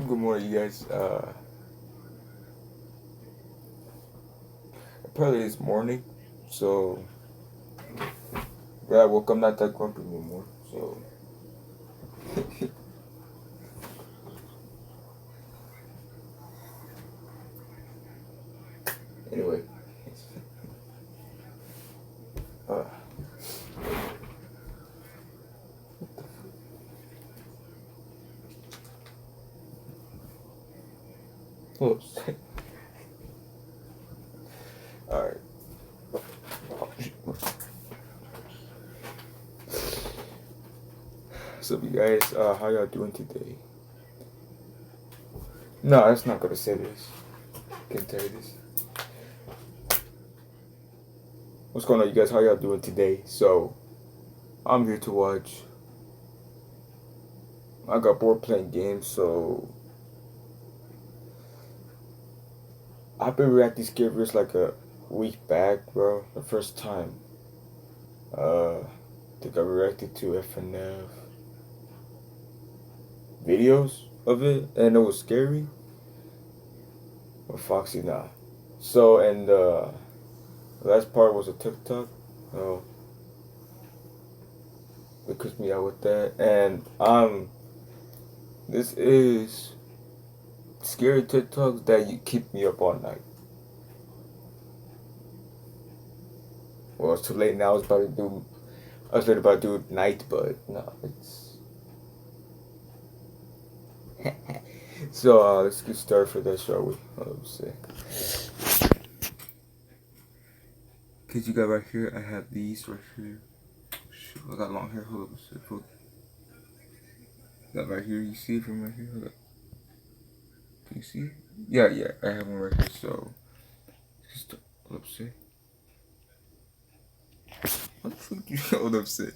Good morning, you guys. Apparently it's morning, so yeah, I woke up not that grumpy anymore. So anyway, uh, oops. All right. So you guys, how y'all doing today? No, that's not gonna say this. Can tell you this. What's going on, you guys? How y'all doing today? So I'm here to watch. I got bored playing games, so I've been reacting scary videos like a week back, bro. The first time. I think I reacted to FNF videos of it, and it was scary. But Foxy, nah. So, and the last part was a TikTok. Oh, it cuts me out with that. And this is scary TikToks that you keep me up all night. Well, it's too late now. I was about to do night, but no, it's. So let's get started for that, shall we? Let's see. Cause you got right here, I have these right here. Shoot, I got long hair. Hold up, got right here. You see it from right here? Hold up. Can you see it? Yeah, I have one right here. So, just hold up, see. What the fuck you hold up, see?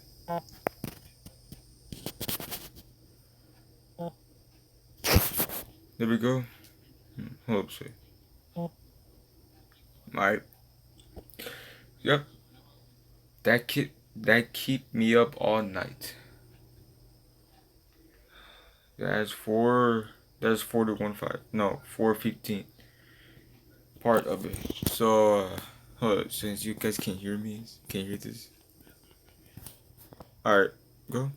There we go. Hold up, see. Alright. Yep. That keep me up all night. That's four. That's 4 to 1 5. No, 4:15. Part of it. So, hold up, since you guys can't hear me, can't hear this. Alright, go.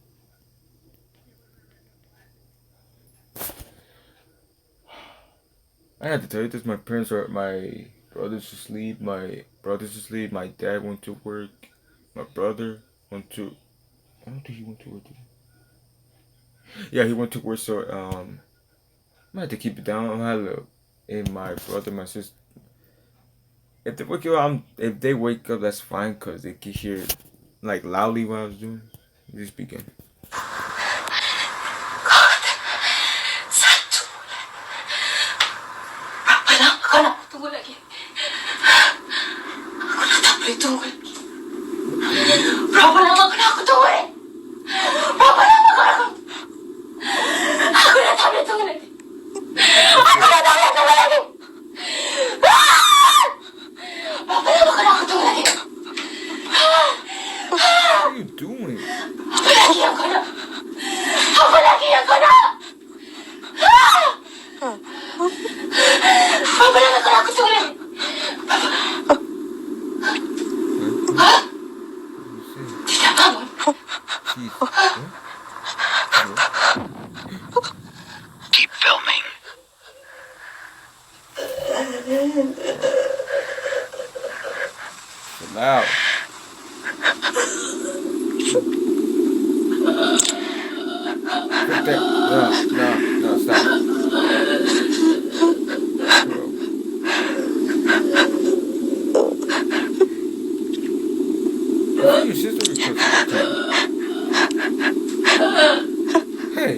I have to tell you this. My parents are. My brother's asleep. My dad went to work. My brother went to. I don't think he went to work today. Yeah, he went to work. So I have to keep it down. I have to. And my brother, my sister. If they wake up, that's fine, cause they can hear like loudly what I was doing. Just begin. Tunggu lagi. Aku tak boleh tunggu lagi. Berapa lama kena aku tunggu ni? Berapa lama kena aku? Aku dah tak boleh tunggu lagi. Aku dah tak boleh tunggu lagi. Berapa lama kena aku tunggu lagi? What are you doing? Apa lagi yang kena? Apa lagi yang kena? Berapa lama kena aku tunggu lagi? Tidak bangun. Keep filming. So loud. Put that. No, stop. Bro. Why your sister recording? Hey.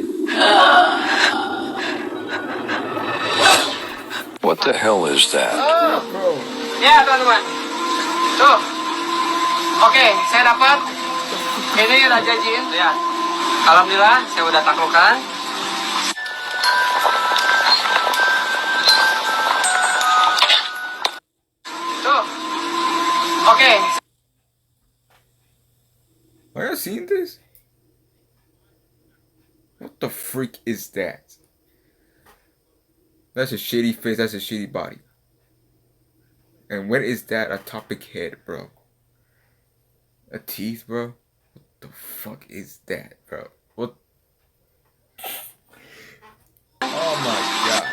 What the hell is that? Bro. Ya teman-teman, tuh, oke, saya dapat ini Raja Jin, ya. Alhamdulillah, saya udah taklukkan. Tuh, oke. Are you seeing this? What the freak is that? That's a shitty face. That's a shitty body. And what is that? A topic head, bro. A teeth, bro. What the fuck is that, bro? What? Oh my god.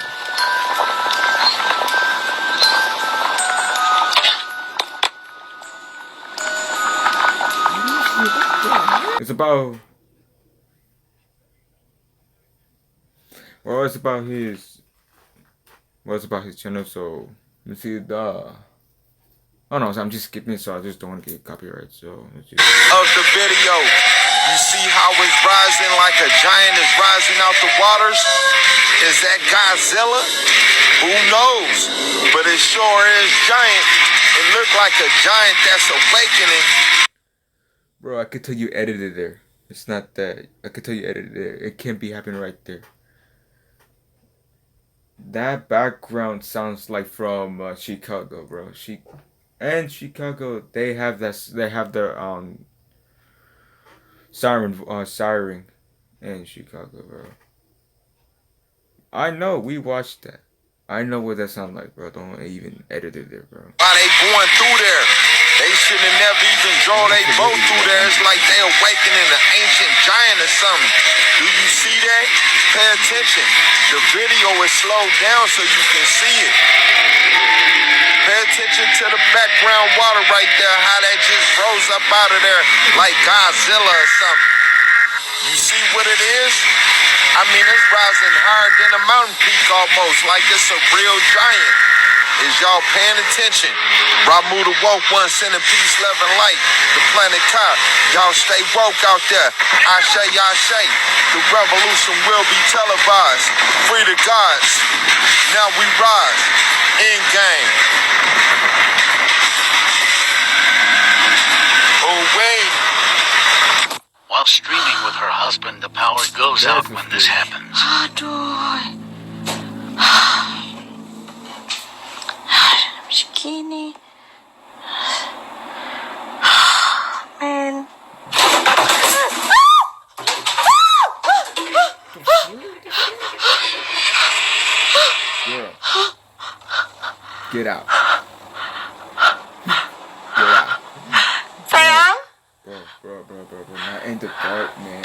It's about. Well, it's about his. Well, it's about his channel. So let's see the. Oh no, so I'm just skipping it, so I just don't want to get copyright. So let's just. Of the video, you see how it's rising like a giant is rising out the waters? Is that Godzilla? Who knows? But it sure is giant. It looked like a giant that's awakening. Bro, I could tell you edited there. It's not that. I could tell you edited there. It can't be happening right there. That background sounds like from Chicago, bro. Chicago, they have that. They have their siren in Chicago, bro. I know we watched that. I know what that sounds like, bro. Don't even edit it there, bro. While they going through there, they should have never even draw they boat through there. It's like they awakening an ancient giant or something. Do you see that? Pay attention. The video is slowed down so you can see it. Pay attention to the background water right there, how that just rose up out of there like Godzilla or something. You see what it is? I mean, it's rising higher than a mountain peak almost, like it's a real giant. Is y'all paying attention? Ramu the woke one, sending peace, love, and light. The planet Ka. Y'all stay woke out there. Ashe, Ashe. The revolution will be televised. Free the gods. Now we rise. In game. Oh, wait. While streaming with her husband, the power goes out when this happens. Aduh. Segini. Man. Girl. Get out. Get out. Sayang? Bro. Not in the dark, man.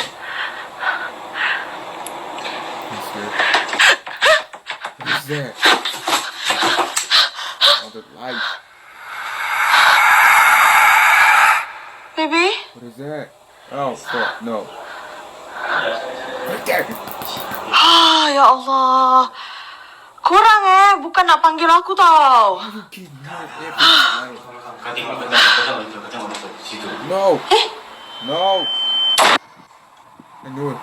What is that? Oh, the light. Baby? What is that? Oh, fuck, no. Right there. Ah, ya Allah. Kurang bukan nak panggil aku tau. You keep not every No. No. I knew it.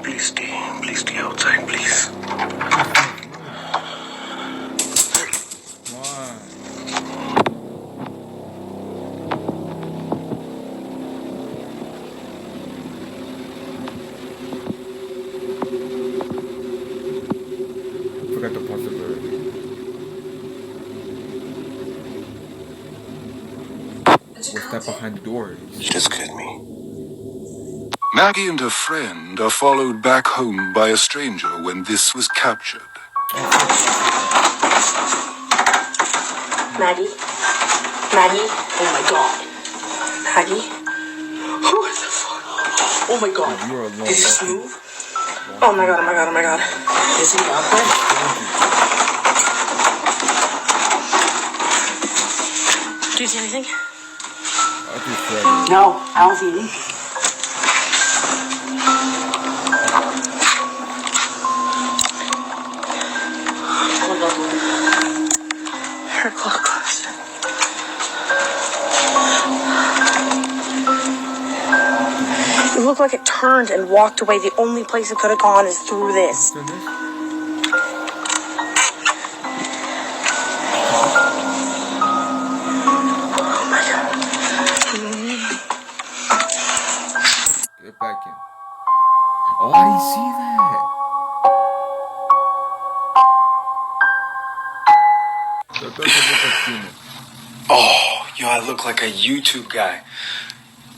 Please stay outside, please. Forgot the possibility. What's that behind the door? Just kid me. Maggie and her friend are followed back home by a stranger when this was captured. Maggie? Maggie? Oh my god. Maggie? Who is the fuck? Oh my god. You're alone. Did this move? Oh my god, oh my god, oh my god. Is he out there? Do you see anything? I just said it. No, I don't see anything. her clothes. It looked like it turned and walked away. The only place it could have gone is through this. Oh my god. Get back in. Oh, I didn't see that. Oh, yo, I look like a YouTube guy.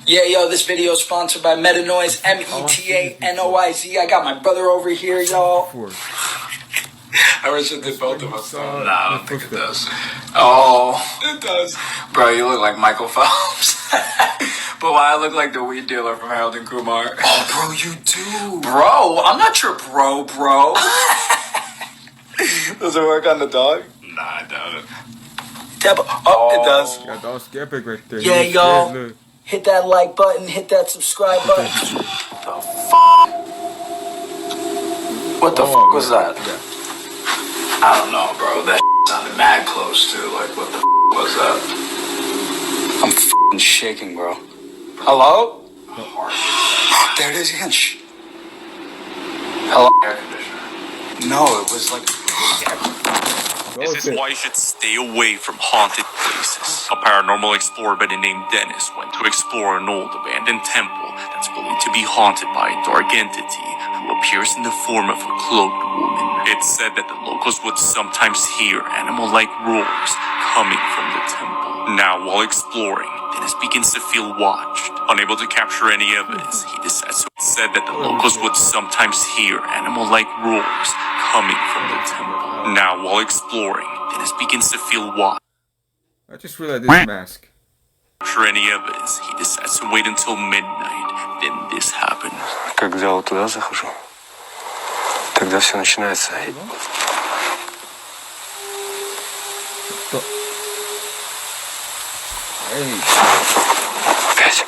Yeah, yo, this video is sponsored by Metanoise, Metanoiz. I got my brother over here, y'all. I wish it did both of us. Nah, I don't think it does. Oh, it does. Bro, you look like Michael Phelps. But why I look like the weed dealer from Harold and Kumar? Oh, bro, you do. Bro, I'm not your bro. Does it work on the dog? Nah, I doubt it. It does. Got dog skeptic right there. Yeah, yo. Hit that like button, hit that subscribe button. The fuck? What the fuck was that? Yeah. I don't know, bro. That sounded mad close, too. Like, what the was that? I'm f***ing shaking, bro. Hello? There it is again. Shh. Hello? Air conditioner. No, it was like... This is why you should stay away from haunted places. A paranormal explorer by the name Dennis went to explore an old abandoned temple that's believed to be haunted by a dark entity who appears in the form of a cloaked woman. It's said that the locals would sometimes hear animal-like roars coming from the temple. Now, while exploring, Dennis begins to feel watched. Unable to capture any evidence, he decides to... It's said that the locals would sometimes hear animal-like roars coming from the temple. Now, while exploring, Dennis begins to feel watched. I just realized this mask. Capture any evidence, he decides to wait until midnight. Then this happens. Когда вот туда захожу, тогда все начинается. Hey. Опять.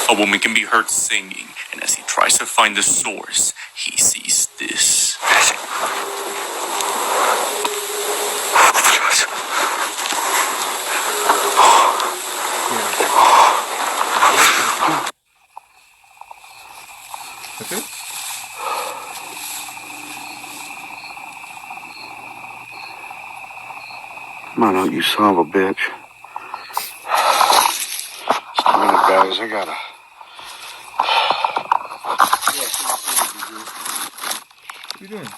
A woman can be heard singing, and as he tries to find the source, he sees this. That's it? Come on out, you son of a bitch. Just a minute, guys. I gotta... What are you doing?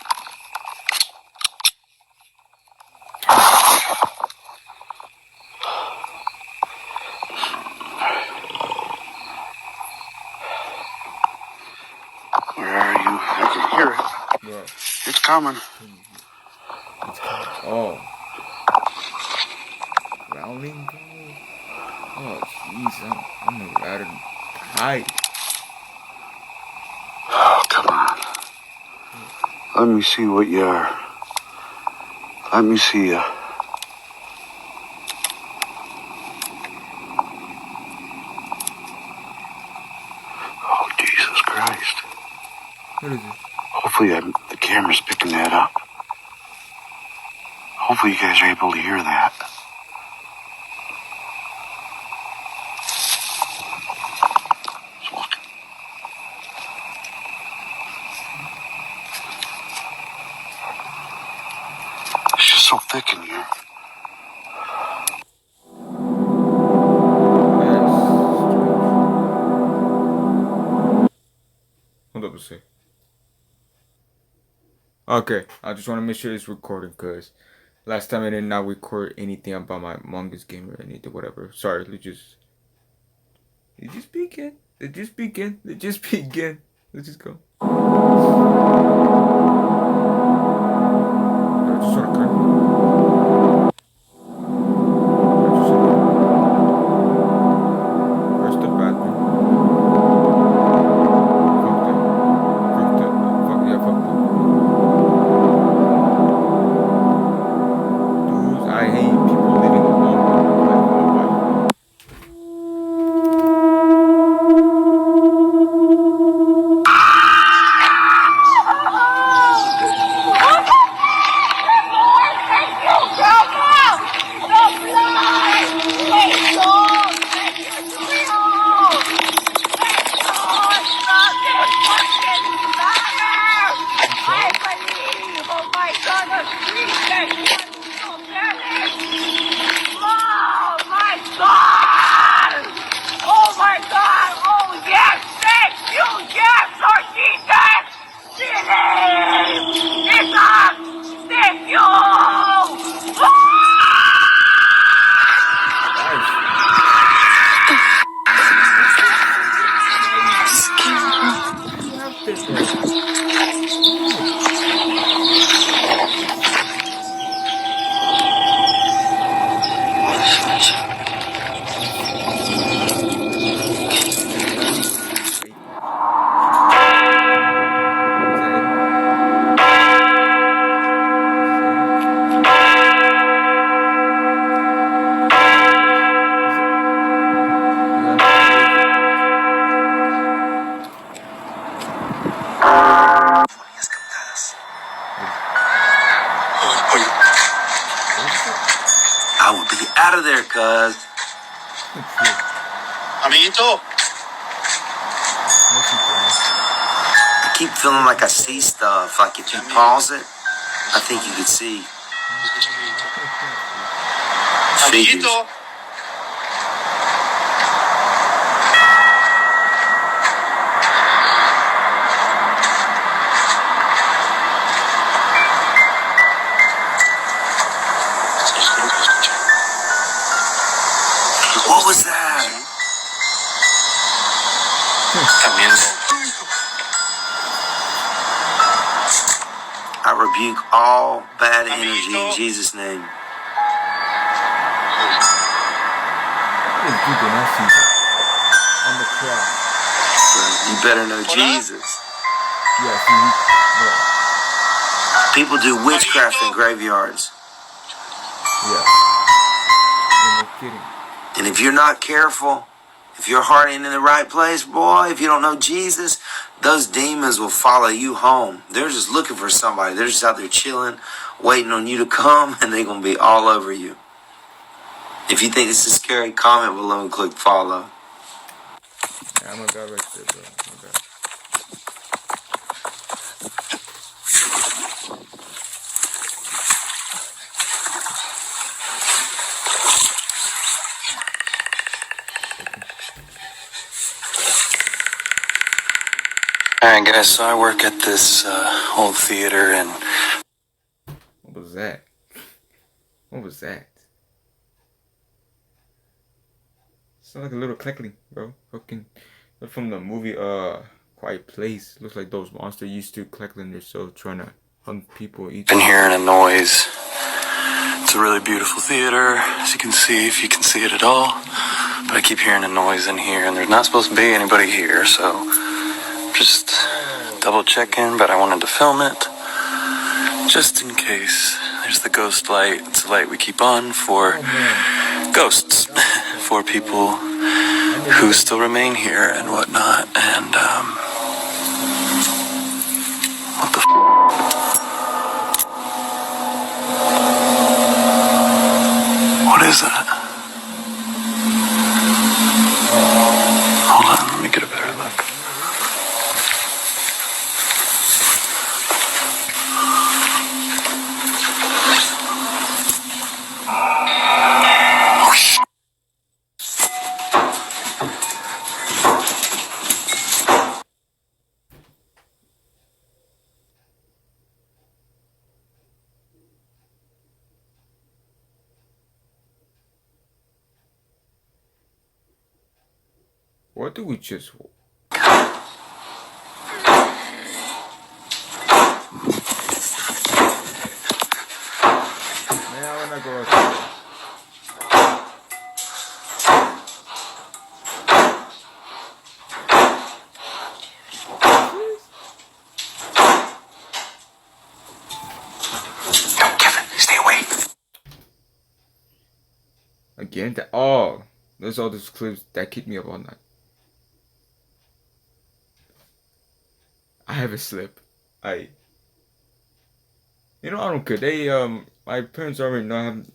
Where are you? I can hear it. Bro. It's coming. Oh. Growling, bro. Oh, jeez. I'm rather hide. Oh, come on. Let me see what you are. Let me see you. Oh, Jesus Christ. What is it? Hopefully the camera's picking that up. Hopefully you guys are able to hear that. It's walking. It's just so thick in here. Hold up a sec. Okay, I just want to make sure it's recording because last time I did not record anything about my Mongoose game or anything, whatever. Sorry, let's just begin. Let's just go. Just sort of cut. Where's the bathroom? Fuck that. Fuck that. Dudes, I hate people living alone. Like, nobody. cuz. Amiguito. I keep feeling like I see stuff. Like if you pause it, I think you could see figures. Amiguito. What was that? I rebuke all bad energy in Jesus' name. What is Google not see that? On the cross. You better know Jesus. Yeah, see, bro. People do witchcraft in graveyards. Yeah. No kidding. And if you're not careful, if your heart ain't in the right place, boy, if you don't know Jesus, those demons will follow you home. They're just looking for somebody. They're just out there chilling, waiting on you to come, and they're going to be all over you. If you think this is scary, comment below and click follow. Yeah, I'm a guy right there, bro. Oh my God. Alright guys, so I work at this old theater and... What was that? What was that? Sound like a little crackling, bro. Fucking from the movie Quiet Place. Looks like those monsters used to crackling themselves trying to hunt people, eat been hearing a noise. It's a really beautiful theater, as you can see, if you can see it at all. But I keep hearing a noise in here, and there's not supposed to be anybody here, so just double checking, but I wanted to film it just in case. There's the ghost light. It's a light we keep on for ghosts, for people who still remain here and whatnot. And what the what is that? Hold on, let me get a better look. Oh, shit. What do we just... Man, I wanna go outside. No, Kevin, stay away. Again? Oh, there's all these clips that keep me up all night. I haven't slept. You know, I don't care. They, my parents already know I haven't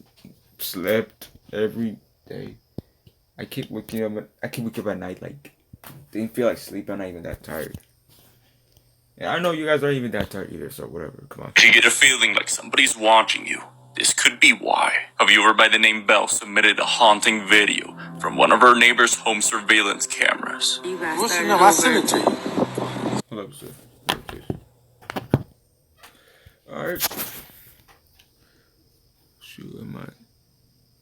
slept every day. I keep waking up at night, like, didn't feel like sleep. I'm not even that tired. Yeah, I know you guys aren't even that tired either, so whatever, come on. If you get a feeling like somebody's watching you, this could be why. A viewer by the name Belle submitted a haunting video from one of her neighbor's home surveillance cameras. Listen up, I sent it to you. Hold up, sir. Alright. Shoot, am I...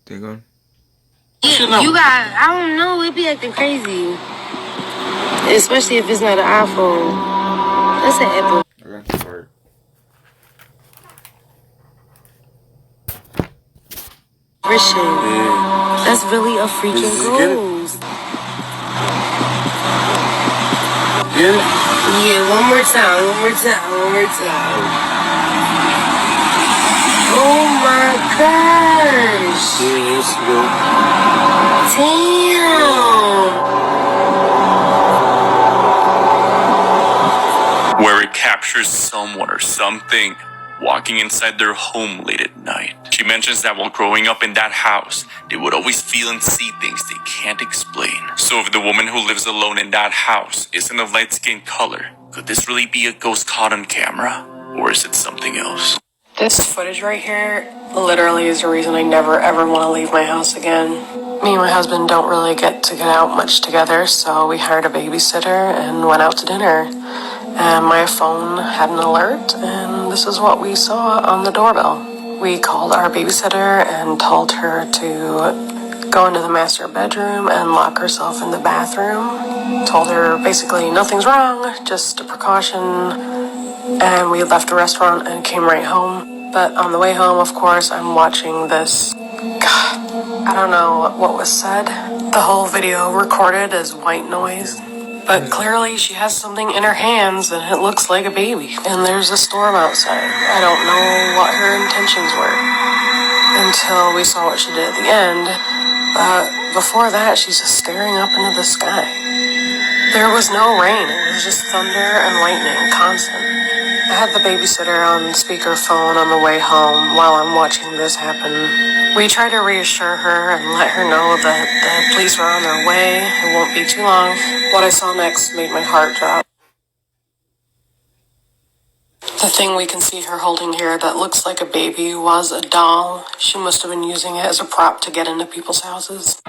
Thing on? You got, I don't know, it be acting crazy. Especially if it's not an iPhone. That's an Apple. Okay, alright. Christian. That's really a freaking ghost. Get it? Yeah, one more time. Oh my gosh. Yeah, let's go. Damn. Where it captures someone or something walking inside their home late at night. She mentions that while growing up in that house, they would always feel and see things they can't explain. So if the woman who lives alone in that house isn't of light skin color, could this really be a ghost caught on camera? Or is it something else? This footage right here literally is the reason I never ever want to leave my house again. Me and my husband don't really get out much together, so we hired a babysitter and went out to dinner. And my phone had an alert, and this is what we saw on the doorbell. We called our babysitter and told her to go into the master bedroom and lock herself in the bathroom. Told her basically nothing's wrong, just a precaution. And we left the restaurant and came right home. But on the way home, of course, I'm watching this. God, I don't know what was said. The whole video recorded as white noise. But clearly she has something in her hands and it looks like a baby. And there's a storm outside. I don't know what her intentions were until we saw what she did at the end. But before that, she's just staring up into the sky. There was no rain. It was just thunder and lightning, constant. I had the babysitter on speakerphone on the way home while I'm watching this happen. We tried to reassure her and let her know that the police were on their way. It won't be too long. What I saw next made my heart drop. The thing we can see her holding here that looks like a baby was a doll. She must have been using it as a prop to get into people's houses.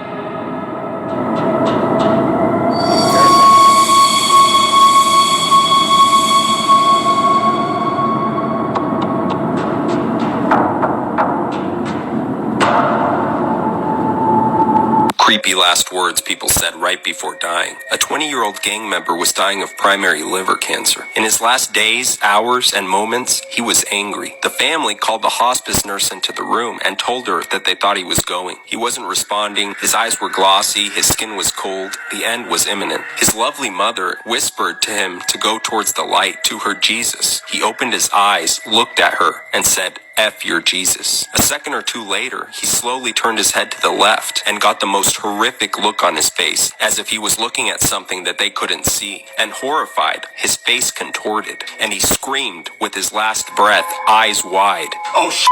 Creepy last words people said right before dying. A 20-year-old gang member was dying of primary liver cancer. In his last days, hours, and moments, he was angry. The family called the hospice nurse into the room and told her that they thought he was going. He wasn't responding, his eyes were glossy, his skin was cold, the end was imminent. His lovely mother whispered to him to go towards the light, to her Jesus. He opened his eyes, looked at her, and said, "F your Jesus." A second or two later, he slowly turned his head to the left and got the most horrific look on his face, as if he was looking at something that they couldn't see. And horrified, his face contorted, and he screamed with his last breath, eyes wide, "Oh sh!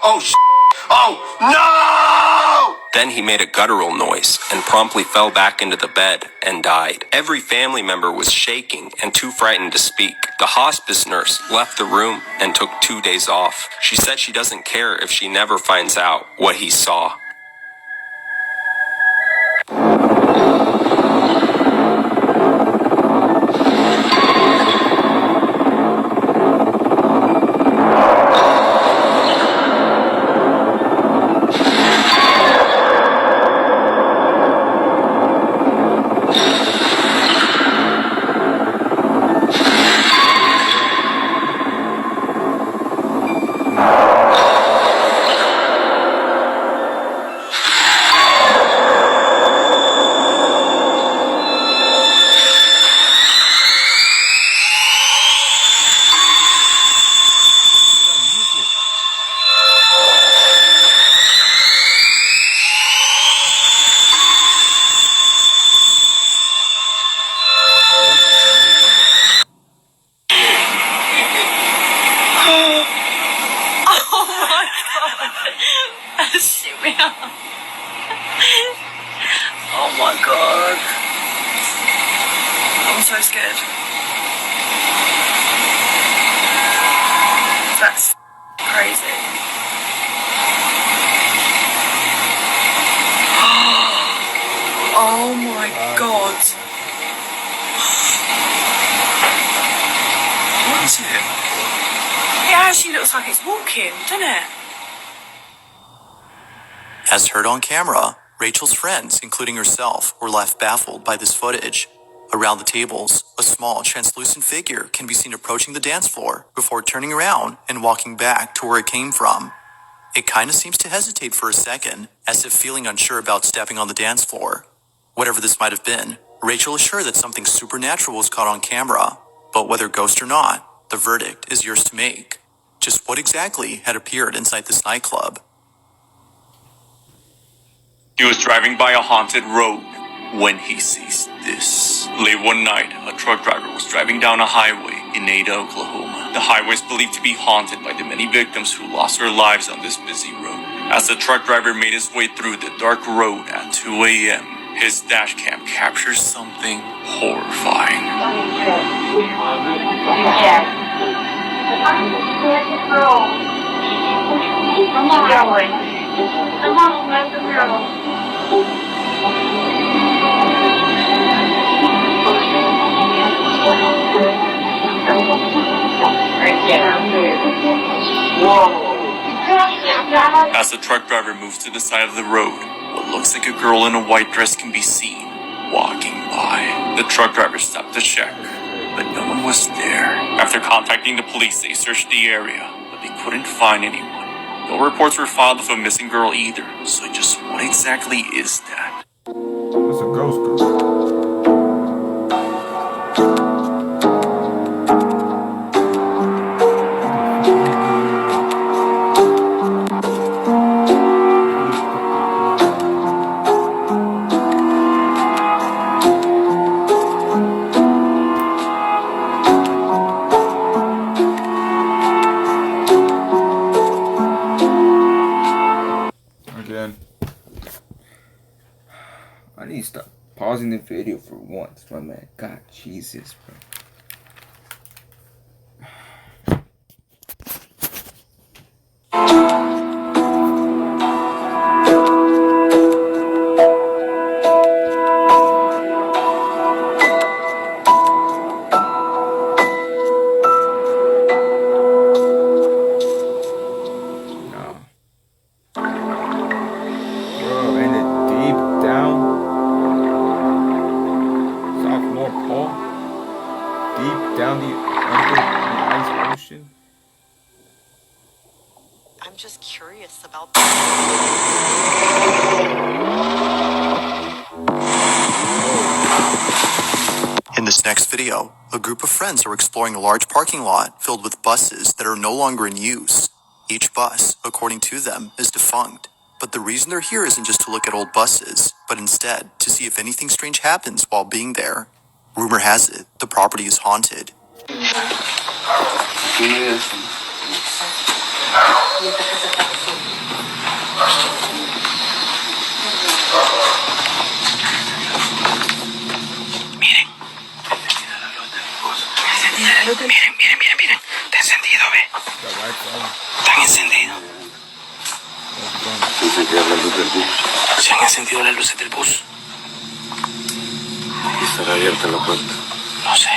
Oh sh! Oh no!" Then he made a guttural noise and promptly fell back into the bed and died. Every family member was shaking and too frightened to speak. The hospice nurse left the room and took 2 days off. She said she doesn't care if she never finds out what he saw. Oh my god. I'm so scared. That's crazy. Oh my god. What is it? It actually looks like it's walking, doesn't it? As heard on camera, Rachel's friends, including herself, were left baffled by this footage. Around the tables, a small, translucent figure can be seen approaching the dance floor before turning around and walking back to where it came from. It kinda seems to hesitate for a second, as if feeling unsure about stepping on the dance floor. Whatever this might have been, Rachel is sure that something supernatural was caught on camera, but whether ghost or not, the verdict is yours to make. Just what exactly had appeared inside this nightclub? He was driving by a haunted road when he sees this. Late one night, a truck driver was driving down a highway in Ada, Oklahoma. The highway is believed to be haunted by the many victims who lost their lives on this busy road. As the truck driver made his way through the dark road at 2 a.m., his dash cam captures something horrifying. As the truck driver moves to the side of the road, what looks like a girl in a white dress can be seen walking by. The truck driver stopped to check, but no one was there. After contacting the police, they searched the area, but they couldn't find anyone. No reports were filed of a missing girl either, so just what exactly is that? It's a ghost girl. I need to stop pausing the video for once, my man. God, Jesus, bro. I'm just curious about In this next video, a group of friends are exploring a large parking lot filled with buses that are no longer in use. Each bus, according to them, is defunct. But the reason they're here isn't just to look at old buses, but instead to see if anything strange happens while being there. Rumor has it, the property is haunted. Miren. Está encendido, ve. Están encendidos. Se han encendido las luces del bus. ¿Y estará abierta la puerta? No sé.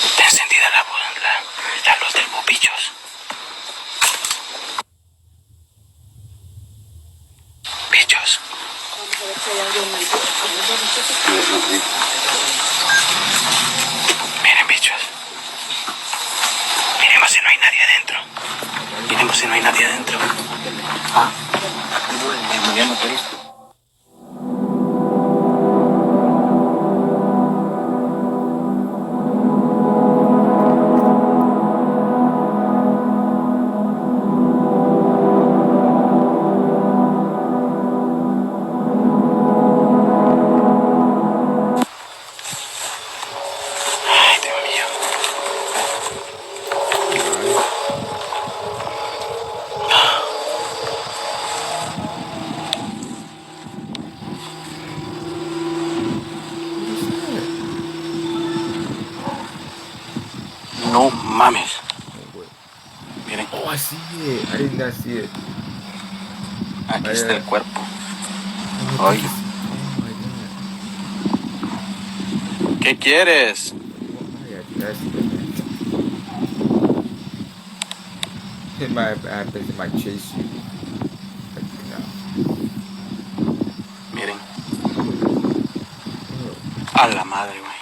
Está encendida la luz del bus, bichos. Bichos. Miren, bichos. Miremos si no hay nadie adentro. Miremos si no hay nadie adentro. Ah. No mames. Miren. Oh, I see it. I did not see it. Aquí está el cuerpo. Oh Ay. my God. ¿Qué quieres? It might happen. It might chase you. Like, no. Miren. A la madre, güey.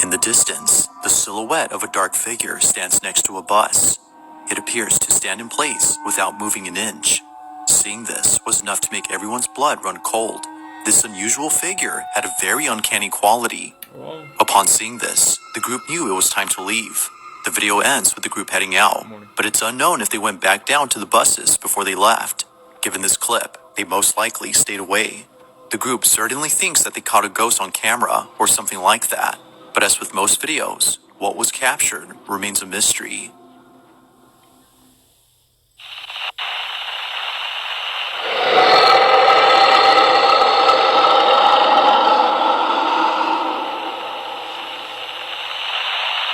In the distance, the silhouette of a dark figure stands next to a bus. It appears to stand in place without moving an inch. Seeing this was enough to make everyone's blood run cold. This unusual figure had a very uncanny quality. Upon seeing this, the group knew it was time to leave. The video ends with the group heading out, but it's unknown if they went back down to the buses before they left. Given this clip, they most likely stayed away. The group certainly thinks that they caught a ghost on camera or something like that, but as with most videos, what was captured remains a mystery.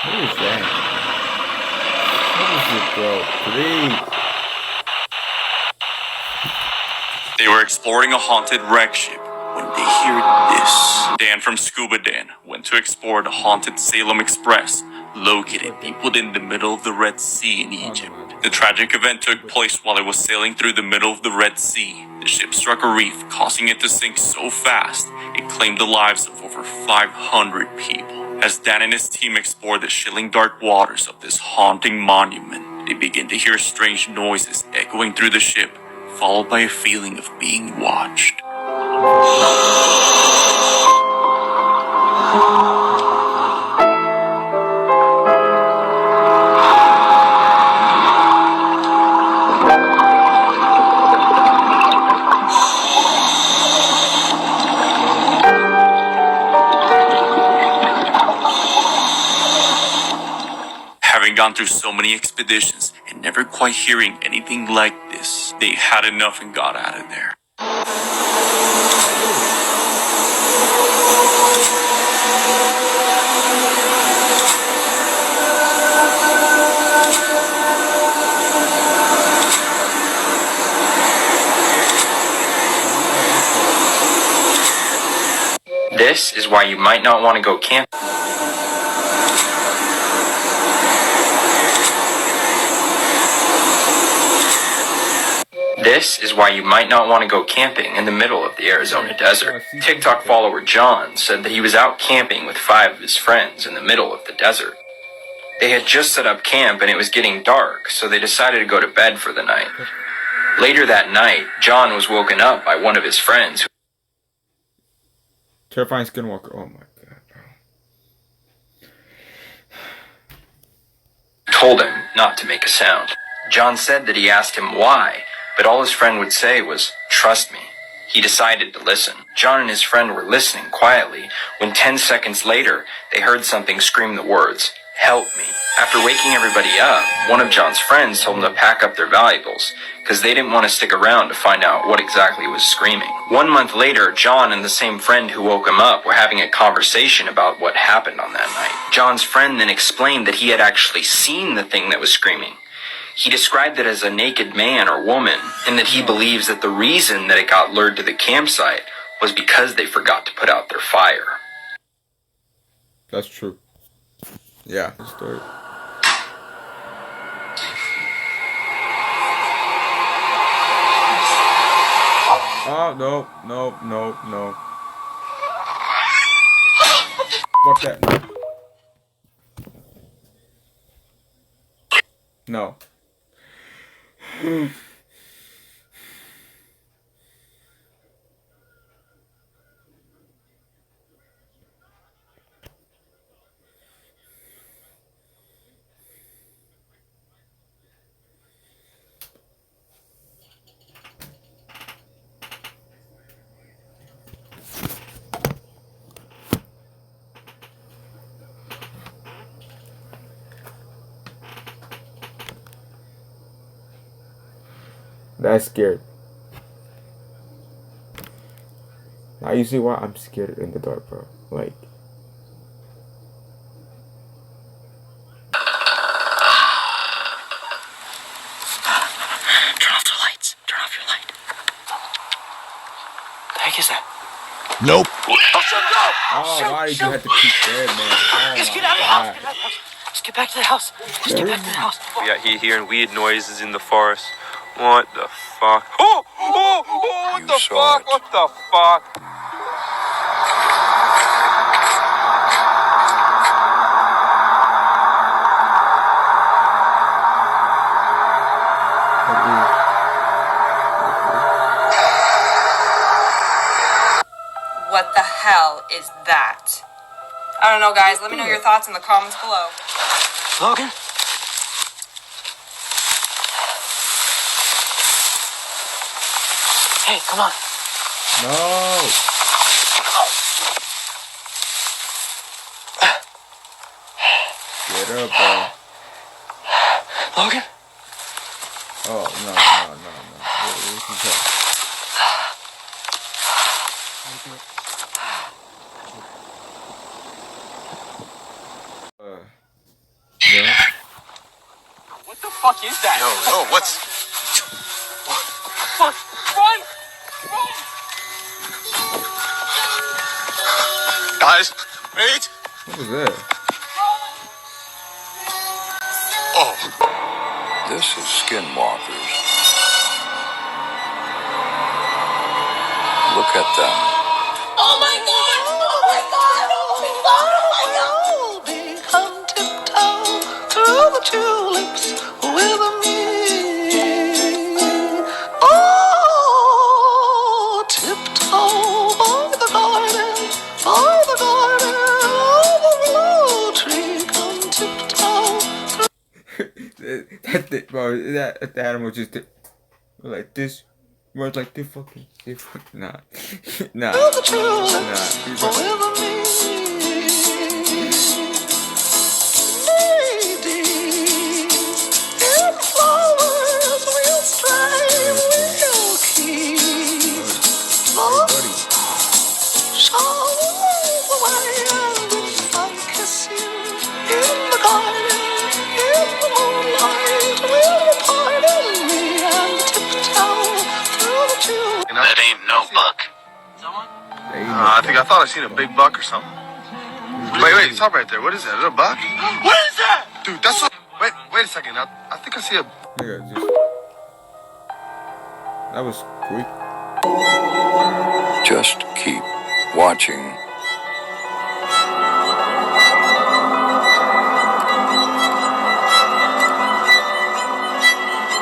What is that? What is it, bro? Please. They were exploring a haunted wreck ship when they hear this. Dan from Scuba Dan went to explore the haunted Salem Express, located deep within the middle of the Red Sea in Egypt. The tragic event took place while it was sailing through the middle of the Red Sea. The ship struck a reef, causing it to sink so fast, it claimed the lives of over 500 people. As Dan and his team explored the chilling dark waters of this haunting monument, they began to hear strange noises echoing through the ship, followed by a feeling of being watched. Having gone through so many expeditions and never quite hearing anything like this, they had enough and got out of there. This is why you might not want to go camping. This is why you might not want to go camping in the middle of the Arizona desert. TikTok follower John said that he was out camping with 5 of his friends in the middle of the desert. They had just set up camp and it was getting dark, so they decided to go to bed for the night. Later that night, John was woken up by one of his friends who Terrifying Skinwalker. Oh my god, bro. told him not to make a sound. John said that he asked him why, but all his friend would say was, "Trust me." He decided to listen. John and his friend were listening quietly when 10 seconds later, they heard something scream the words, "Help me." After waking everybody up, one of John's friends told him to pack up their valuables because they didn't want to stick around to find out what exactly was screaming. 1 month later, John and the same friend who woke him up were having a conversation about what happened on that night. John's friend then explained that he had actually seen the thing that was screaming. He described it as a naked man or woman, and that he believes that the reason that it got lured to the campsite was because they forgot to put out their fire. That's true. Yeah. Story. Oh, no. Fuck that. No. That's scared. Now you see why I'm scared in the dark, bro. Like, Turn off the lights. Turn off your light. The heck is that? Nope. oh, why did you have to keep dead, man? Oh Just my get out of the God. house. Just get back to the house. Just get back to the house. We got hearing weird noises in the forest. What the fuck? What the fuck? What the fuck? What the hell is that? I don't know, guys. Let me know your thoughts in the comments below. Logan? Hey, come on. No. Get up, bro. Logan? Oh, no. Wait, yeah. What the fuck is that? Yo, what's... Fuck! Run! Guys, wait! What was that? Oh. This is Skinwalkers. Look at them. Oh my god! Oh my god! Oh my god! Oh my god! Come tiptoe through the tulips with me. Oh, tiptoe by the garden of the willow tree. Come tiptoe. That bro, that animal just did like this. Words like this fucking nah. Nah. With me. Ladies and flowers will stray, will keep. Showers away, and if I kiss you in the garden, in the moonlight, will you pardon me and tiptoe through the tulips? That ain't no buck. I thought I seen a big buck or something. Wait, stop right there. What is that? Is it a buck? What is that? Dude, that's a... Wait a second. I think I see a... That was quick. Just keep watching.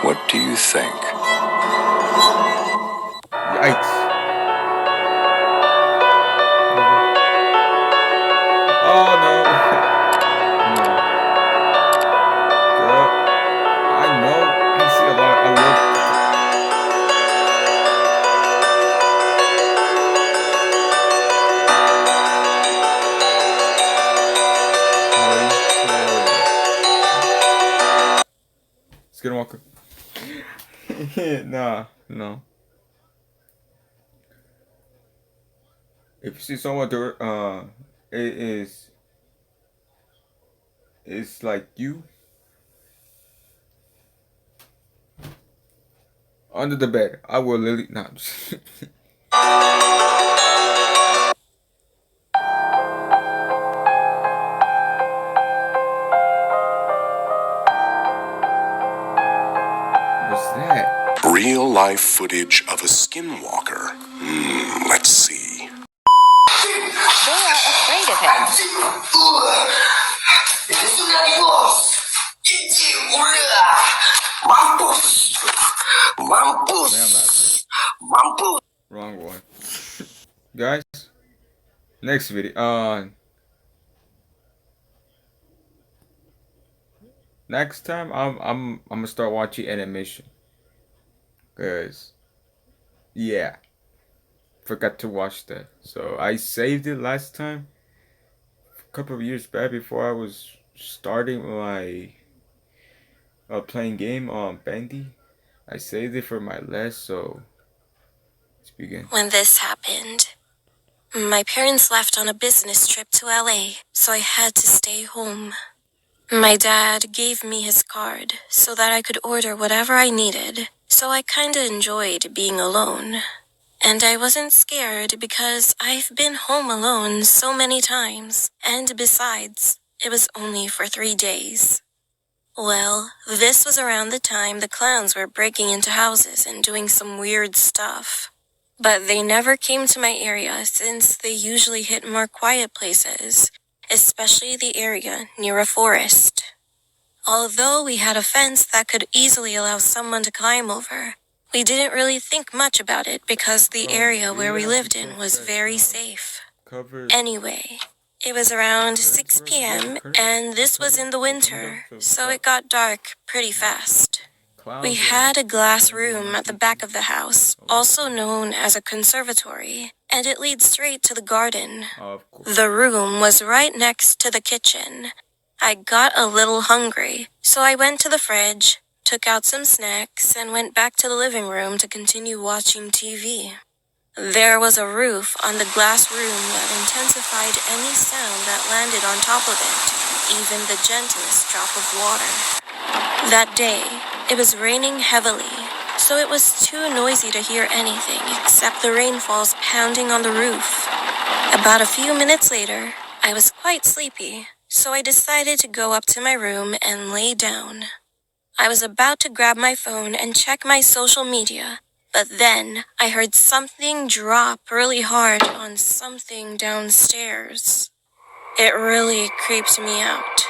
What do you think? Yikes. Oh no. Girl, I know. I see a lot. I look. Skinwalker. No. If you see someone do it's like you under the bed, I will literally not. What's that? Real life footage of a skinwalker. Let's see. They are afraid of him. Wrong one. Guys, next video. Next time I'm gonna start watching animation. Cause yeah, forgot to watch that. So I saved it last time, a couple of years back before I was starting my playing game on Bandy. I saved it for my last, so let's begin. When this happened, my parents left on a business trip to LA, so I had to stay home. My dad gave me his card so that I could order whatever I needed, so I kinda enjoyed being alone. And I wasn't scared because I've been home alone so many times, and besides, it was only for 3 days. Well, this was around the time the clowns were breaking into houses and doing some weird stuff. But they never came to my area since they usually hit more quiet places, especially the area near a forest. Although we had a fence that could easily allow someone to climb over, we didn't really think much about it because the area where we lived in was very safe. Anyway, It was around 6 p.m., and this was in the winter, so it got dark pretty fast. We had a glass room at the back of the house, also known as a conservatory, and it leads straight to the garden. The room was right next to the kitchen. I got a little hungry, so I went to the fridge, took out some snacks, and went back to the living room to continue watching TV. There was a roof on the glass room that intensified any sound that landed on top of it, even the gentlest drop of water. That day, it was raining heavily, so it was too noisy to hear anything except the rainfalls pounding on the roof. About a few minutes later, I was quite sleepy, so I decided to go up to my room and lay down. I was about to grab my phone and check my social media, but then I heard something drop really hard on something downstairs. It really creeped me out.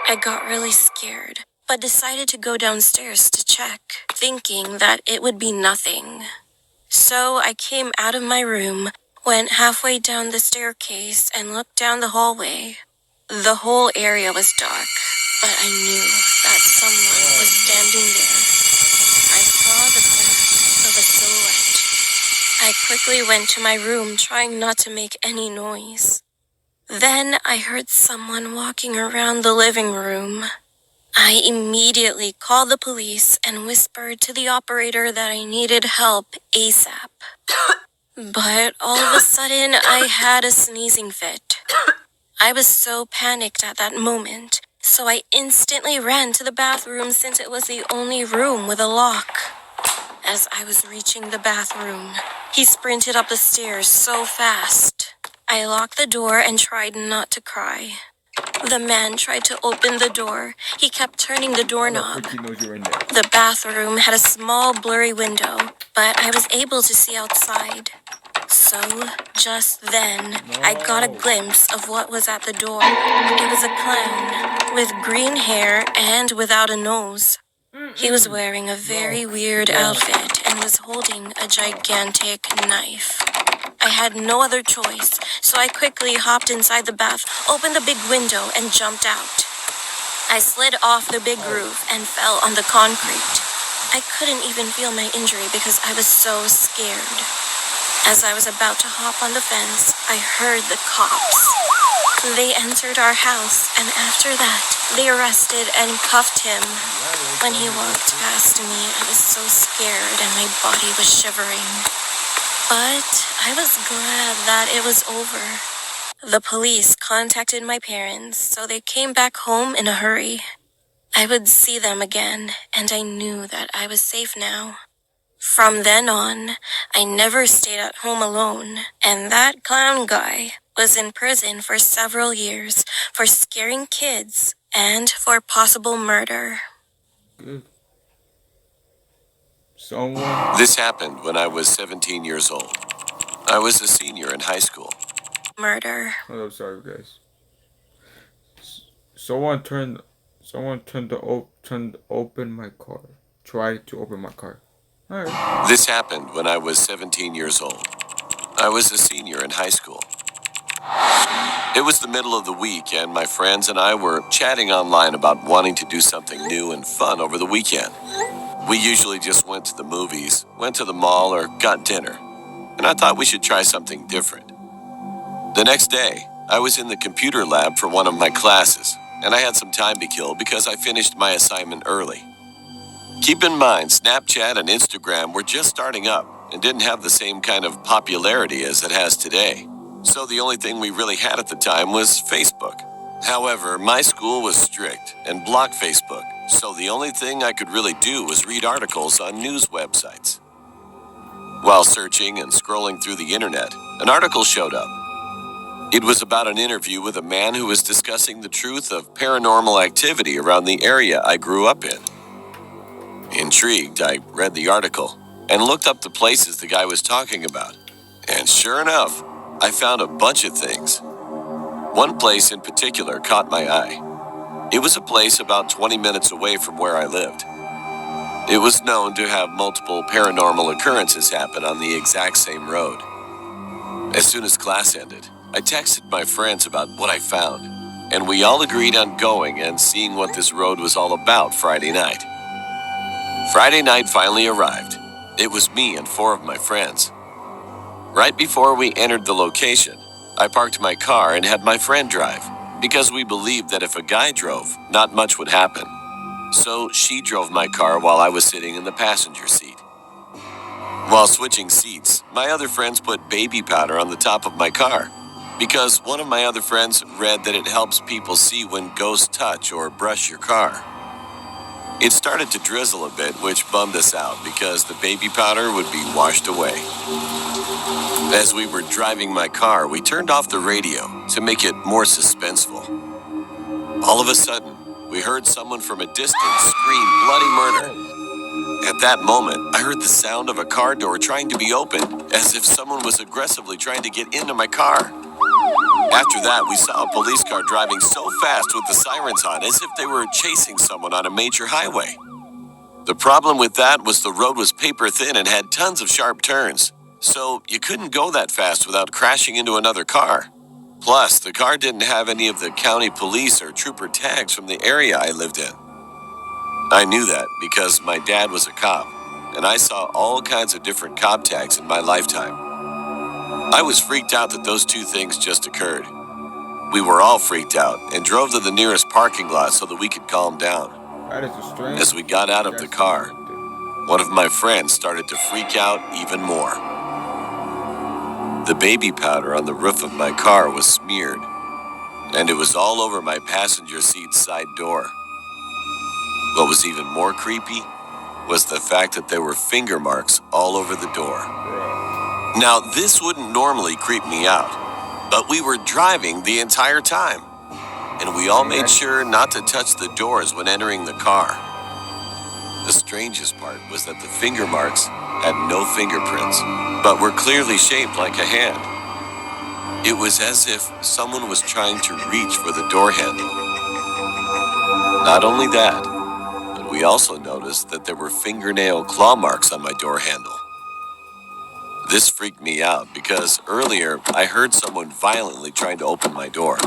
I got really scared, but decided to go downstairs to check, thinking that it would be nothing. So I came out of my room, went halfway down the staircase, and looked down the hallway. The whole area was dark, but I knew that someone was standing there. I saw the back of a silhouette. I quickly went to my room, trying not to make any noise. Then I heard someone walking around the living room. I immediately called the police and whispered to the operator that I needed help ASAP. But all of a sudden, I had a sneezing fit. I was so panicked at that moment, so I instantly ran to the bathroom since it was the only room with a lock. As I was reaching the bathroom, he sprinted up the stairs so fast. I locked the door and tried not to cry. The man tried to open the door. He kept turning the doorknob. The bathroom had a small, blurry window, but I was able to see outside. So, just then, I got a glimpse of what was at the door. It was a clown, with green hair and without a nose. He was wearing a very weird outfit and was holding a gigantic knife. I had no other choice, so I quickly hopped inside the bath, opened the big window, and jumped out. I slid off the big roof and fell on the concrete. I couldn't even feel my injury because I was so scared. As I was about to hop on the fence, I heard the cops. They entered our house, and after that, they arrested and cuffed him. When he walked past me, I was so scared and my body was shivering. But I was glad that it was over. The police contacted my parents, so they came back home in a hurry. I would see them again, and I knew that I was safe now. From then on, I never stayed at home alone, and that clown guy was in prison for several years for scaring kids and for possible murder. Good. This happened when I was 17 years old. I was a senior in high school. Murder. Oh, sorry, guys. Someone turned open my car. Tried to open my car. All right. This happened when I was 17 years old. I was a senior in high school. It was the middle of the week, and my friends and I were chatting online about wanting to do something new and fun over the weekend. We usually just went to the movies, went to the mall, or got dinner. And I thought we should try something different. The next day, I was in the computer lab for one of my classes, and I had some time to kill because I finished my assignment early. Keep in mind, Snapchat and Instagram were just starting up and didn't have the same kind of popularity as it has today. So the only thing we really had at the time was Facebook. However, my school was strict and blocked Facebook, so the only thing I could really do was read articles on news websites. While searching and scrolling through the internet, an article showed up. It was about an interview with a man who was discussing the truth of paranormal activity around the area I grew up in. Intrigued, I read the article and looked up the places the guy was talking about. And sure enough, I found a bunch of things. One place in particular caught my eye. It was a place about 20 minutes away from where I lived. It was known to have multiple paranormal occurrences happen on the exact same road. As soon as class ended, I texted my friends about what I found, and we all agreed on going and seeing what this road was all about Friday night. Friday night finally arrived. It was me and 4 of my friends. Right before we entered the location, I parked my car and had my friend drive, because we believed that if a guy drove, not much would happen. So she drove my car while I was sitting in the passenger seat. While switching seats, my other friends put baby powder on the top of my car, because one of my other friends read that it helps people see when ghosts touch or brush your car. It started to drizzle a bit, which bummed us out because the baby powder would be washed away. As we were driving my car, we turned off the radio to make it more suspenseful. All of a sudden, we heard someone from a distance scream bloody murder. At that moment, I heard the sound of a car door trying to be opened, as if someone was aggressively trying to get into my car. After that, we saw a police car driving so fast with the sirens on, as if they were chasing someone on a major highway. The problem with that was the road was paper thin and had tons of sharp turns, so you couldn't go that fast without crashing into another car. Plus, the car didn't have any of the county police or trooper tags from the area I lived in. I knew that because my dad was a cop, and I saw all kinds of different cop tags in my lifetime. I was freaked out that those 2 things just occurred. We were all freaked out and drove to the nearest parking lot so that we could calm down. As we got out of the car, one of my friends started to freak out even more. The baby powder on the roof of my car was smeared, and it was all over my passenger seat side door. What was even more creepy was the fact that there were finger marks all over the door. Now, this wouldn't normally creep me out, but we were driving the entire time, and we all made sure not to touch the doors when entering the car. The strangest part was that the finger marks had no fingerprints, but were clearly shaped like a hand. It was as if someone was trying to reach for the door handle. Not only that, but we also noticed that there were fingernail claw marks on my door handle. This freaked me out because earlier I heard someone violently trying to open my door.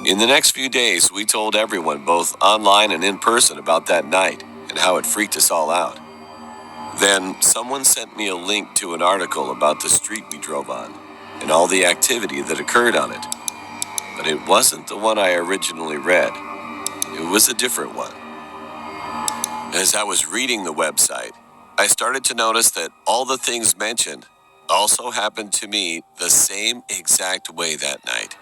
In the next few days, we told everyone, both online and in person, about that night and how it freaked us all out. Then someone sent me a link to an article about the street we drove on and all the activity that occurred on it. But it wasn't the one I originally read. It was a different one. As I was reading the website, I started to notice that all the things mentioned also happened to me the same exact way that night.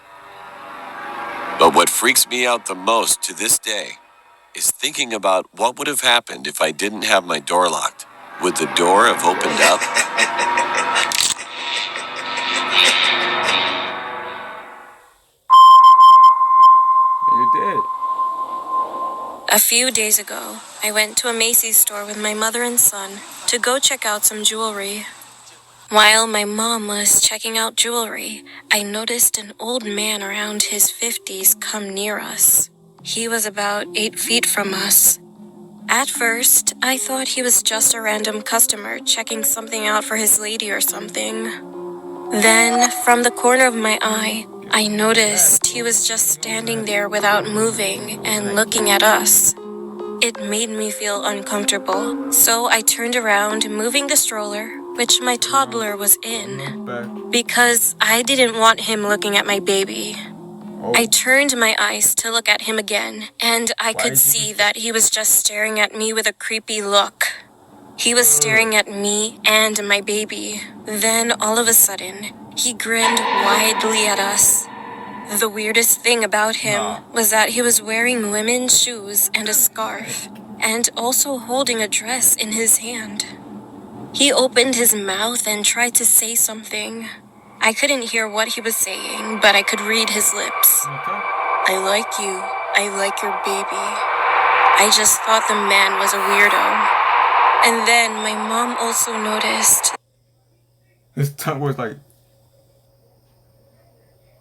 But what freaks me out the most to this day is thinking about what would have happened if I didn't have my door locked. Would the door have opened up? You did. A few days ago, I went to a Macy's store with my mother and son to go check out some jewelry. While my mom was checking out jewelry, I noticed an old man around his 50s come near us. He was about 8 feet from us. At first, I thought he was just a random customer checking something out for his lady or something. Then, from the corner of my eye, I noticed he was just standing there without moving and looking at us. It made me feel uncomfortable, so I turned around, moving the stroller, which my toddler was in, because I didn't want him looking at my baby. I turned my eyes to look at him again, and I could see that he was just staring at me with a creepy look. He was staring at me and my baby. Then, all of a sudden, he grinned widely at us. The weirdest thing about him was that he was wearing women's shoes and a scarf, and also holding a dress in his hand. He opened his mouth and tried to say something. I couldn't hear what he was saying, but I could read his lips. I like you. I like your baby. I just thought the man was a weirdo. And then my mom also noticed. His tongue was like,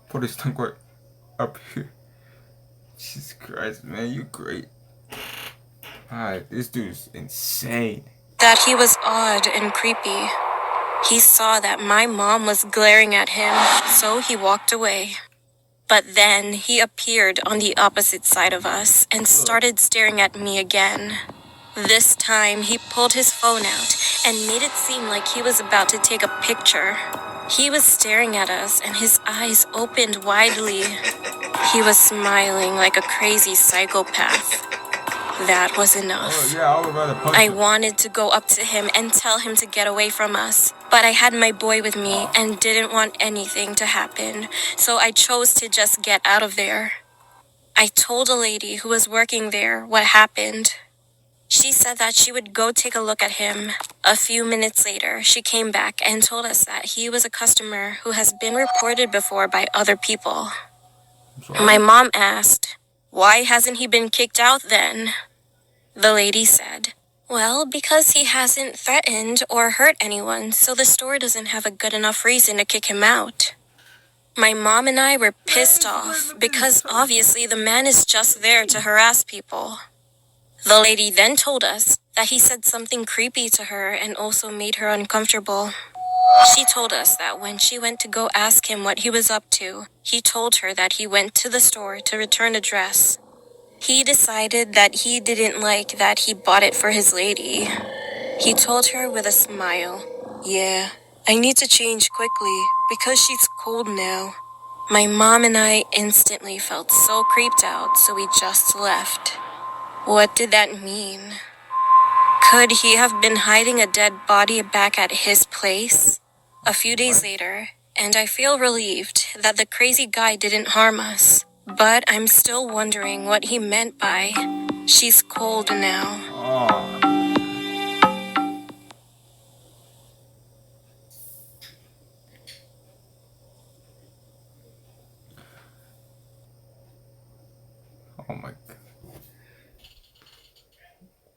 put his tongue right up here. Jesus Christ, man, you great. Alright, this dude's insane. That he was odd and creepy. He saw that my mom was glaring at him, so he walked away. But then he appeared on the opposite side of us and started staring at me again. This time, he pulled his phone out and made it seem like he was about to take a picture. He was staring at us and his eyes opened widely. He was smiling like a crazy psychopath. That was enough. I wanted to go up to him and tell him to get away from us, but I had my boy with me and didn't want anything to happen, so I chose to just get out of there. I told a lady who was working there what happened. She said that she would go take a look at him. A few minutes later, she came back and told us that he was a customer who has been reported before by other people. My mom asked, "Why hasn't he been kicked out then?" The lady said, "Well, because he hasn't threatened or hurt anyone, so the store doesn't have a good enough reason to kick him out." My mom and I were pissed off because obviously the man is just there to harass people. The lady then told us that he said something creepy to her and also made her uncomfortable. She told us that when she went to go ask him what he was up to, he told her that he went to the store to return a dress. He decided that he didn't like that he bought it for his lady. He told her with a smile, "Yeah, I need to change quickly because she's cold now." My mom and I instantly felt so creeped out, so we just left. What did that mean? Could he have been hiding a dead body back at his place? A few days later, and I feel relieved that the crazy guy didn't harm us. But I'm still wondering what he meant by, "She's cold now." Oh my god.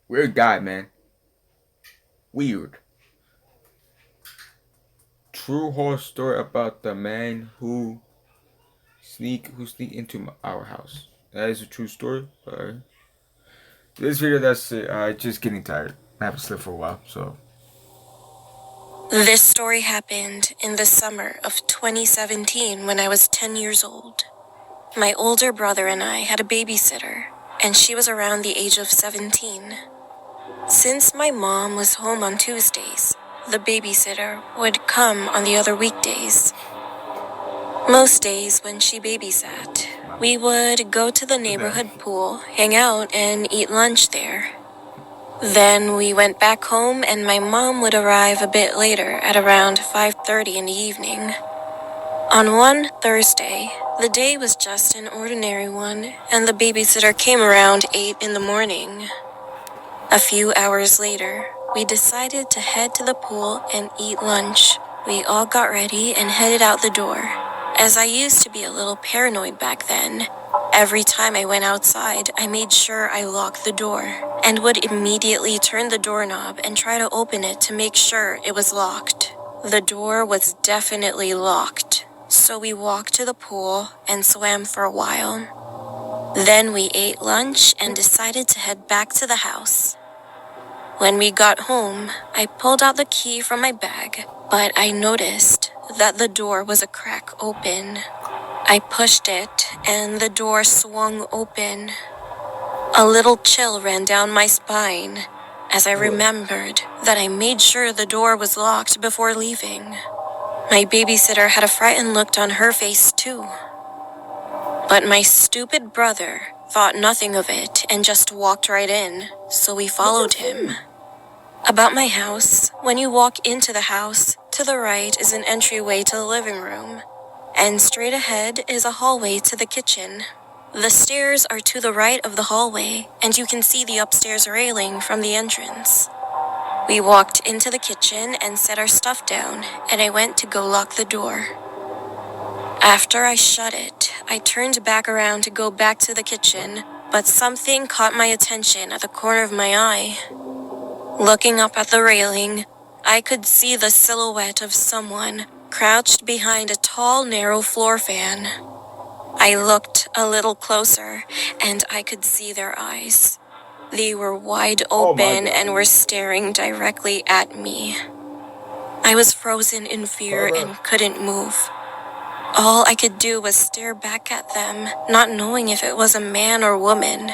Weird guy, man. Weird. True horror story about the man who sneak into our house. That is a true story. This video, that's it. Just getting tired. I haven't slept for a while, so. This story happened in the summer of 2017 when I was 10 years old. My older brother and I had a babysitter, and she was around the age of 17. Since my mom was home on Tuesdays, the babysitter would come on the other weekdays. Most days when she babysat, we would go to the neighborhood pool, hang out, and eat lunch there. Then we went back home and my mom would arrive a bit later at around 5:30 in the evening. On one Thursday, the day was just an ordinary one, and the babysitter came around 8 in the morning. A few hours later, we decided to head to the pool and eat lunch. We all got ready and headed out the door. As I used to be a little paranoid back then, every time I went outside, I made sure I locked the door and would immediately turn the doorknob and try to open it to make sure it was locked. The door was definitely locked, so we walked to the pool and swam for a while. Then we ate lunch and decided to head back to the house. When we got home, I pulled out the key from my bag, but I noticed that the door was a crack open. I pushed it, and the door swung open. A little chill ran down my spine as I remembered that I made sure the door was locked before leaving. My babysitter had a frightened look on her face too. But my stupid brother thought nothing of it and just walked right in, so we followed him. About my house, when you walk into the house, to the right is an entryway to the living room, and straight ahead is a hallway to the kitchen. The stairs are to the right of the hallway, and you can see the upstairs railing from the entrance. We walked into the kitchen and set our stuff down, and I went to go lock the door. After I shut it, I turned back around to go back to the kitchen, but something caught my attention at the corner of my eye. Looking up at the railing, I could see the silhouette of someone crouched behind a tall, narrow floor fan. I looked a little closer, and I could see their eyes. They were wide open and were staring directly at me. I was frozen in fear and couldn't move. All I could do was stare back at them, not knowing if it was a man or woman.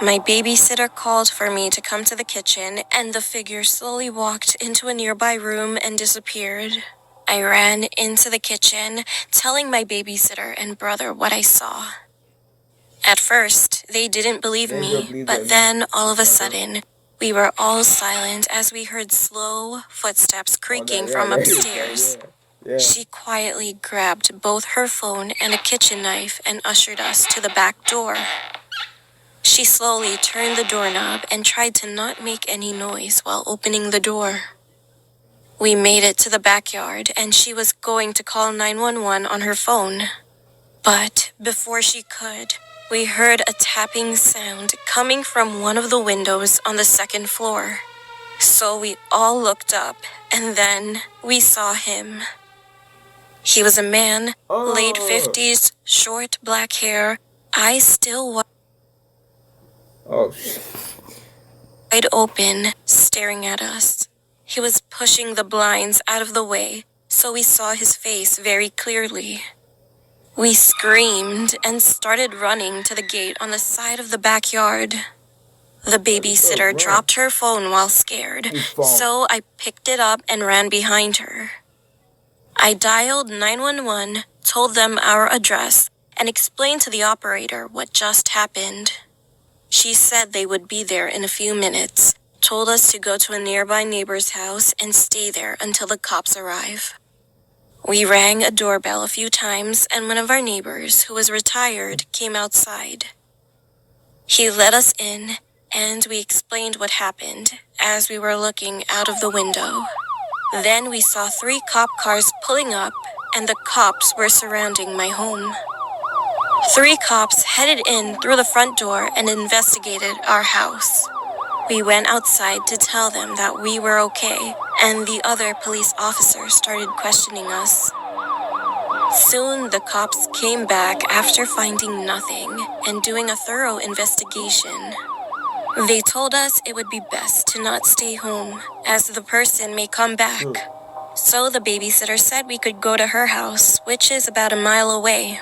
My babysitter called for me to come to the kitchen, and the figure slowly walked into a nearby room and disappeared. I ran into the kitchen, telling my babysitter and brother what I saw. At first, they didn't believe me, but then, all of a sudden, we were all silent as we heard slow footsteps creaking from upstairs. She quietly grabbed both her phone and a kitchen knife and ushered us to the back door. She slowly turned the doorknob and tried to not make any noise while opening the door. We made it to the backyard, and she was going to call 911 on her phone. But before she could, we heard a tapping sound coming from one of the windows on the second floor. So we all looked up, and then we saw him. He was a man, late 50s, short black hair, eyes still wide open, staring at us. He was pushing the blinds out of the way, so we saw his face very clearly. We screamed and started running to the gate on the side of the backyard. The babysitter dropped her phone while scared, so I picked it up and ran behind her. I dialed 911, told them our address, and explained to the operator what just happened. She said they would be there in a few minutes, told us to go to a nearby neighbor's house and stay there until the cops arrive. We rang a doorbell a few times, and one of our neighbors, who was retired, came outside. He let us in, and we explained what happened as we were looking out of the window. Then we saw 3 cop cars pulling up, and the cops were surrounding my home. 3 cops headed in through the front door and investigated our house. We went outside to tell them that we were okay, and the other police officers started questioning us. Soon the cops came back after finding nothing and doing a thorough investigation. They told us it would be best to not stay home, as the person may come back. So the babysitter said we could go to her house, which is about a mile away.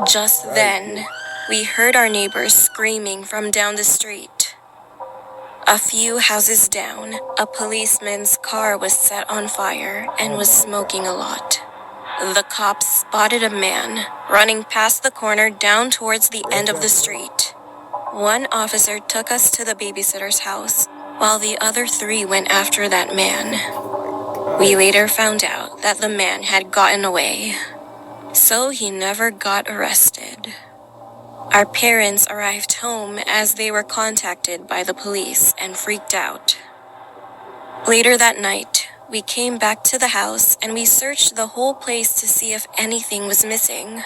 Just then, we heard our neighbors screaming from down the street. A few houses down, a policeman's car was set on fire and was smoking a lot. The cops spotted a man running past the corner down towards the end of the street. One officer took us to the babysitter's house, while the other 3 went after that man. We later found out that the man had gotten away, so he never got arrested. Our parents arrived home as they were contacted by the police and freaked out. Later that night, we came back to the house and we searched the whole place to see if anything was missing.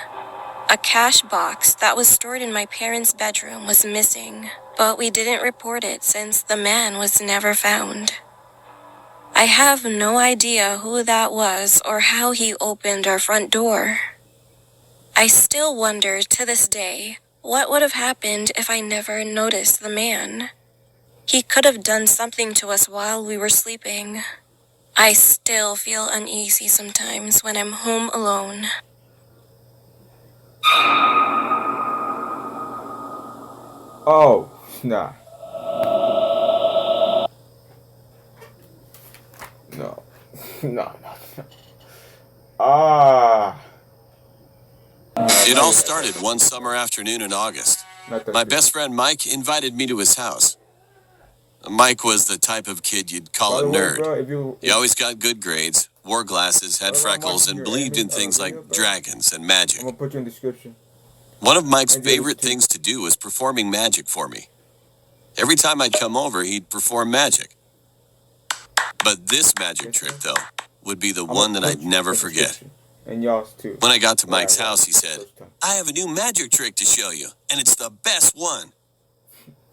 A cash box that was stored in my parents' bedroom was missing, but we didn't report it since the man was never found. I have no idea who that was or how he opened our front door. I still wonder to this day what would have happened if I never noticed the man. He could have done something to us while we were sleeping. I still feel uneasy sometimes when I'm home alone. Oh, nah. No. No. It all started one summer afternoon in August. My best friend Mike invited me to his house. Mike was the type of kid you'd call a nerd. He always got good grades, wore glasses, had freckles, and believed in things like dragons and magic. I'm gonna put you in the description. One of Mike's favorite things to do was performing magic for me. Every time I'd come over, he'd perform magic. But this magic trick, though, would be the one that I'd never forget. And y'all's too. When I got to Mike's house, he said, "I have a new magic trick to show you, and it's the best one."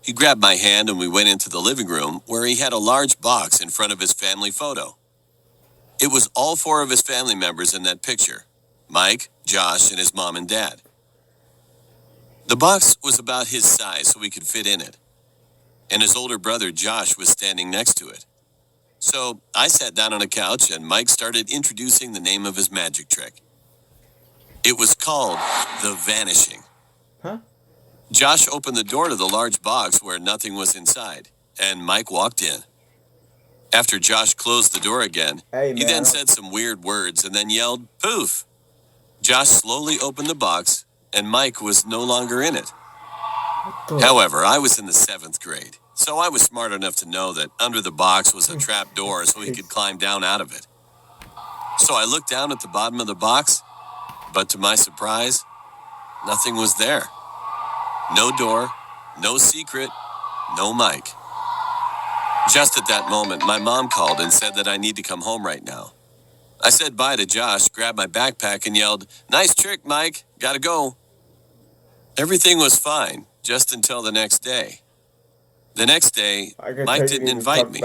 He grabbed my hand and we went into the living room where he had a large box in front of his family photo. It was all 4 of his family members in that picture: Mike, Josh, and his mom and dad. The box was about his size so we could fit in it, and his older brother Josh was standing next to it. So I sat down on a couch and Mike started introducing the name of his magic trick. It was called the Vanishing. Huh? Josh opened the door to the large box where nothing was inside, and Mike walked in. After Josh closed the door again, he then said some weird words and then yelled, "Poof!" Josh slowly opened the box, and Mike was no longer in it. However, I was in the 7th grade, so I was smart enough to know that under the box was a trap door so he could climb down out of it. So I looked down at the bottom of the box, but to my surprise, nothing was there. No door, no secret, no Mike. Just at that moment, my mom called and said that I need to come home right now. I said bye to Josh, grabbed my backpack, and yelled, "Nice trick, Mike. Gotta go." Everything was fine, just until the next day. The next day, Mike didn't invite me,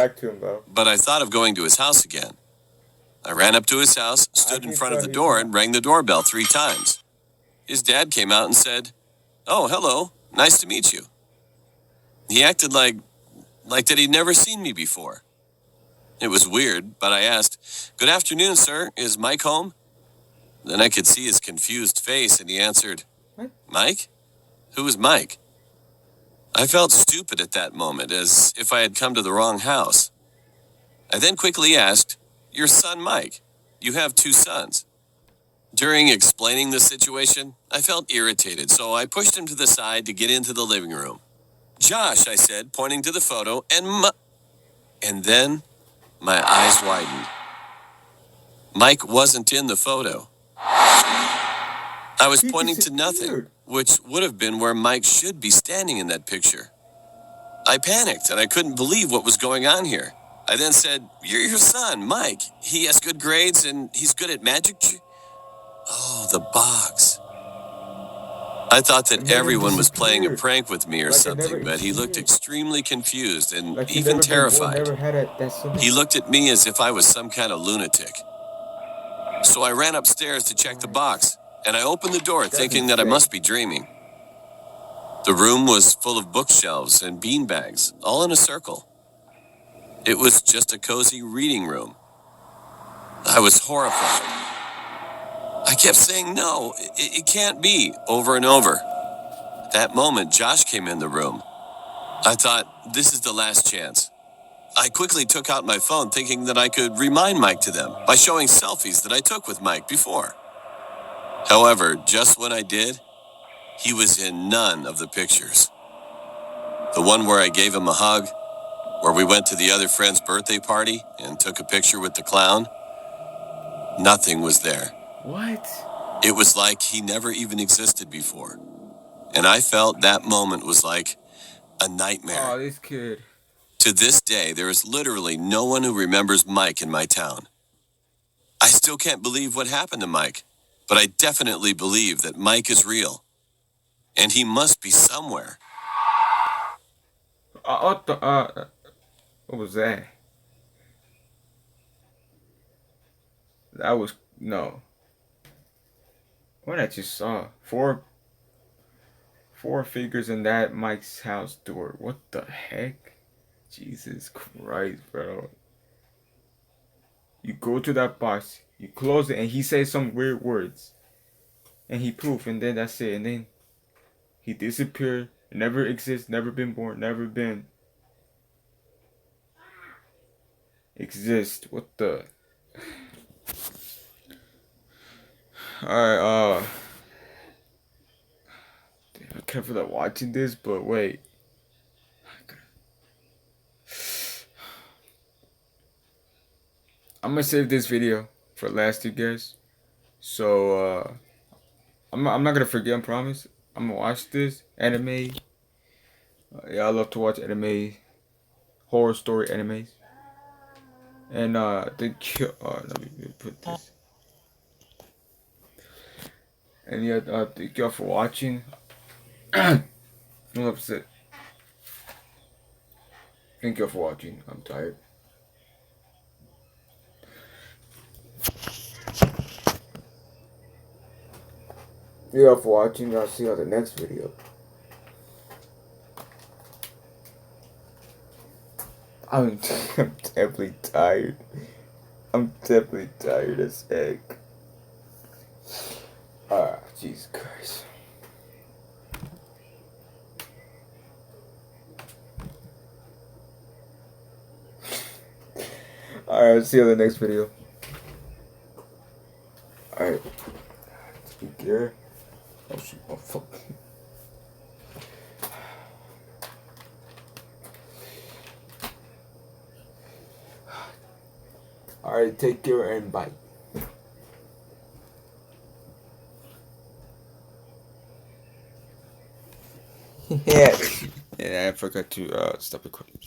but I thought of going to his house again. I ran up to his house, stood in front of the door, and rang the doorbell 3 times. His dad came out and said, "Oh, hello. Nice to meet you." He acted like that he'd never seen me before. It was weird, but I asked, "Good afternoon, sir. Is Mike home?" Then I could see his confused face, and he answered, "Mike? Who is Mike?" I felt stupid at that moment, as if I had come to the wrong house. I then quickly asked, "Your son Mike? You have 2 sons." During explaining the situation, I felt irritated, so I pushed him to the side to get into the living room. "Josh," I said, pointing to the photo, and then my eyes widened. Mike wasn't in the photo. I was pointing to nothing, which would have been where Mike should be standing in that picture. I panicked, and I couldn't believe what was going on here. I then said, "You're your son, Mike. He has good grades, and he's good at magic." Oh, the box. I thought that everyone was playing a prank with me or something, but he looked extremely confused and even terrified. He looked at me as if I was some kind of lunatic. So I ran upstairs to check the box, and I opened the door thinking that I must be dreaming. The room was full of bookshelves and beanbags, all in a circle. It was just a cozy reading room. I was horrified. I kept saying, "No, it can't be," over and over. At that moment, Josh came in the room. I thought, this is the last chance. I quickly took out my phone thinking that I could remind Mike to them by showing selfies that I took with Mike before. However, just when I did, he was in none of the pictures. The one where I gave him a hug, where we went to the other friend's birthday party and took a picture with the clown, nothing was there. What? It was like he never even existed before. And I felt that moment was like a nightmare. Oh, this kid. To this day, there is literally no one who remembers Mike in my town. I still can't believe what happened to Mike, but I definitely believe that Mike is real. And he must be somewhere. What was that? That was, no. What I just saw. Four figures in that Mike's house door. What the heck? Jesus Christ, bro. You go to that box, you close it, and he says some weird words. And he poof, and then that's it. And then he disappeared. Never exists, never been born, never been exist. What the? Alright, damn, I can't feel like watching this, but wait. I'm gonna save this video for last, you guys. So, I'm not gonna forget, I promise. I'm gonna watch this anime. Yeah, I love to watch anime, horror story animes. And let me put this. And yeah, thank y'all for watching. I'm upset. Thank y'all for watching. I'm tired. Thank y'all for watching. I'll see you on the next video. I'm definitely tired. I'm definitely tired as heck. Ah, Jesus Christ. Alright, see you in the next video. Alright. Take care. Oh shoot, oh fuck. Alright, take care and bye. Yeah. And I forgot to stop recording.